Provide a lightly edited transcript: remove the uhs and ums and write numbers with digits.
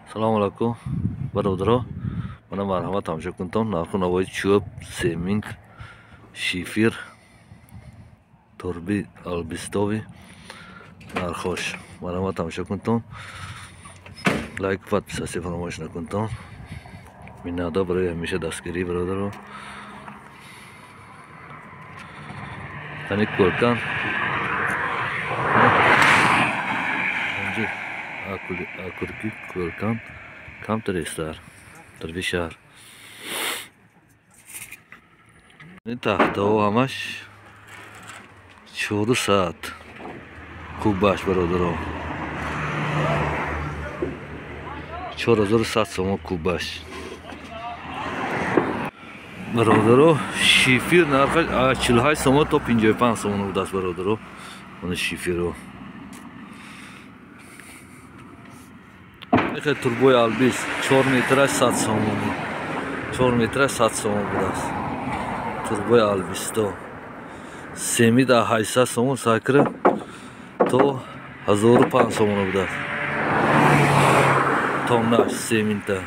Assalomu alaykum birodarlar. Mana marhamat tomosha kuntam. Narxi navoiy cho'p, seming, shifir, turbi albistovi. Narxosh. Marhamat tomosha kuntam. Лайк, подписаться, фармош на кунтон. Меня добрый, Миша Даскири, birodarlar. Tanik ko'rkan. Akurki ko'rkan. Kam turistlar. Turbi shahar. Tahta o hamash 4 saat. Kubash birodarlar. 4100 so'm kubash. Birodarlar, shifir narxi 48 so'm to 55 so'm budas birodarlar. Mana shifiro. Ეხა turbo albis 4 metraj 100 so'm. 4 metraj 100 so'm budas. Turbo albis to. Semi da 800 so'm sakra to 1500 so'm budas. Tomnash seminta.